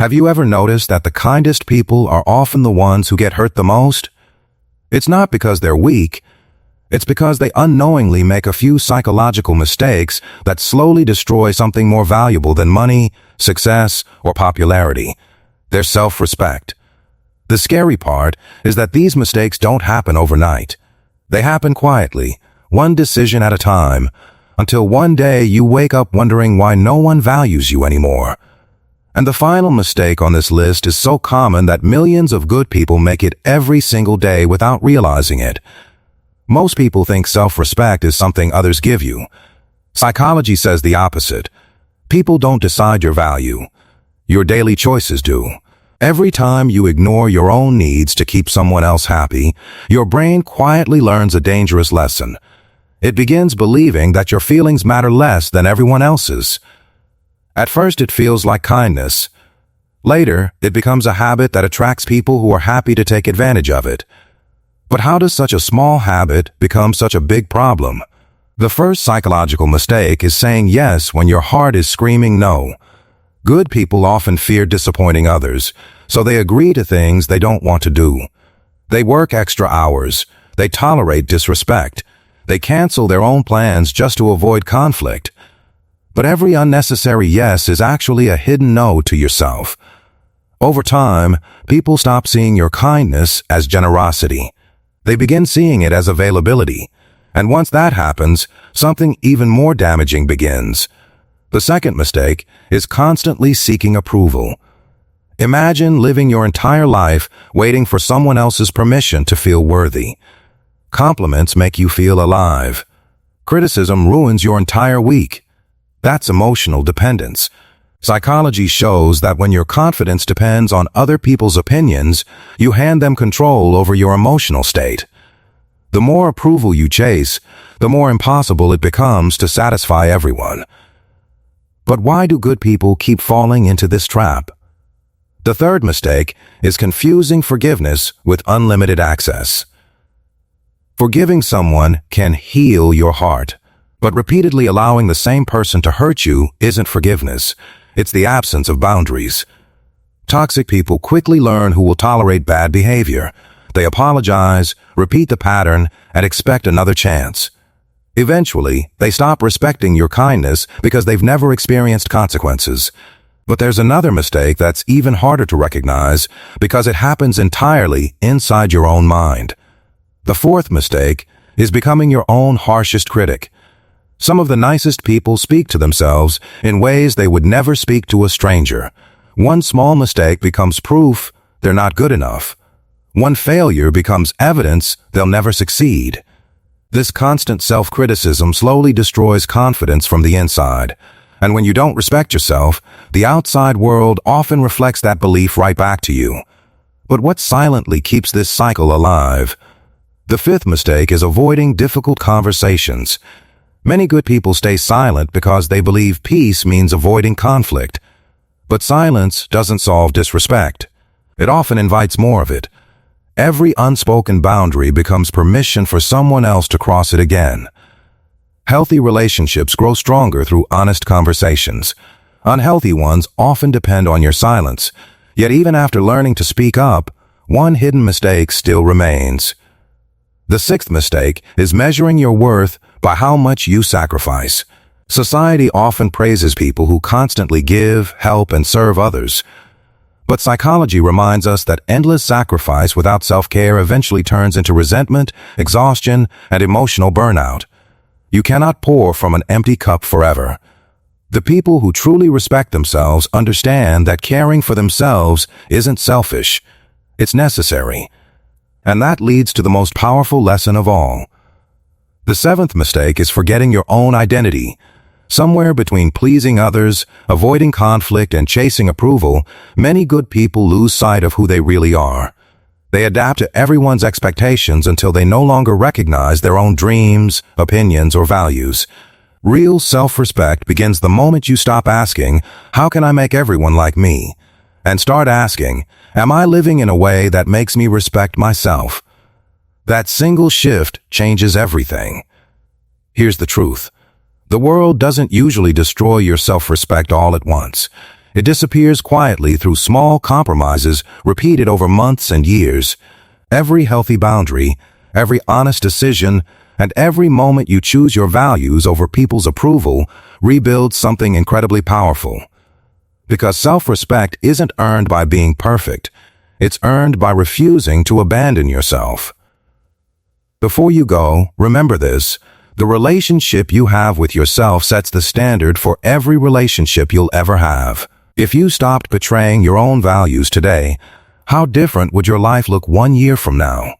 Have you ever noticed that the kindest people are often the ones who get hurt the most? It's not because they're weak. It's because they unknowingly make a few psychological mistakes that slowly destroy something more valuable than money, success, or popularity: their self-respect. The scary part is that these mistakes don't happen overnight. They happen quietly, one decision at a time, until one day you wake up wondering why no one values you anymore. And the final mistake on this list is so common that millions of good people make it every single day without realizing it. Most people think self-respect is something others give you. Psychology says the opposite. People don't decide your value. Your daily choices do. Every time you ignore your own needs to keep someone else happy, your brain quietly learns a dangerous lesson. It begins believing that your feelings matter less than everyone else's. At first it feels like kindness. Later, it becomes a habit that attracts people who are happy to take advantage of it. But how does such a small habit become such a big problem? The first psychological mistake is saying yes when your heart is screaming no. Good people often fear disappointing others, so they agree to things they don't want to do. They work extra hours. They tolerate disrespect. They cancel their own plans just to avoid conflict. But every unnecessary yes is actually a hidden no to yourself. Over time, people stop seeing your kindness as generosity. They begin seeing it as availability. And once that happens, something even more damaging begins. The second mistake is constantly seeking approval. Imagine living your entire life waiting for someone else's permission to feel worthy. Compliments make you feel alive. Criticism ruins your entire week. That's emotional dependence. Psychology shows that when your confidence depends on other people's opinions, you hand them control over your emotional state. The more approval you chase, the more impossible it becomes to satisfy everyone. But why do good people keep falling into this trap? The third mistake is confusing forgiveness with unlimited access. Forgiving someone can heal your heart, but repeatedly allowing the same person to hurt you isn't forgiveness. It's the absence of boundaries. Toxic people quickly learn who will tolerate bad behavior. They apologize, repeat the pattern, and expect another chance. Eventually, they stop respecting your kindness because they've never experienced consequences. But there's another mistake that's even harder to recognize because it happens entirely inside your own mind. The fourth mistake is becoming your own harshest critic. Some of the nicest people speak to themselves in ways they would never speak to a stranger. One small mistake becomes proof they're not good enough. One failure becomes evidence they'll never succeed. This constant self-criticism slowly destroys confidence from the inside. And when you don't respect yourself, the outside world often reflects that belief right back to you. But what silently keeps this cycle alive? The fifth mistake is avoiding difficult conversations. Many good people stay silent because they believe peace means avoiding conflict. But silence doesn't solve disrespect. It often invites more of it. Every unspoken boundary becomes permission for someone else to cross it again. Healthy relationships grow stronger through honest conversations. Unhealthy ones often depend on your silence. Yet even after learning to speak up, one hidden mistake still remains. The sixth mistake is measuring your worth by how much you sacrifice. Society often praises people who constantly give, help, and serve others. But psychology reminds us that endless sacrifice without self-care eventually turns into resentment, exhaustion, and emotional burnout. You cannot pour from an empty cup forever. The people who truly respect themselves understand that caring for themselves isn't selfish. It's necessary. And that leads to the most powerful lesson of all. The seventh mistake is forgetting your own identity. Somewhere between pleasing others, avoiding conflict, and chasing approval, many good people lose sight of who they really are. They adapt to everyone's expectations until they no longer recognize their own dreams, opinions, or values. Real self-respect begins the moment you stop asking, "How can I make everyone like me?" and start asking, "Am I living in a way that makes me respect myself?" That single shift changes everything. Here's the truth. The world doesn't usually destroy your self-respect all at once. It disappears quietly through small compromises repeated over months and years. Every healthy boundary, every honest decision, and every moment you choose your values over people's approval rebuilds something incredibly powerful. Because self-respect isn't earned by being perfect. It's earned by refusing to abandon yourself. Before you go, remember this. The relationship you have with yourself sets the standard for every relationship you'll ever have. If you stopped betraying your own values today, how different would your life look 1 year from now?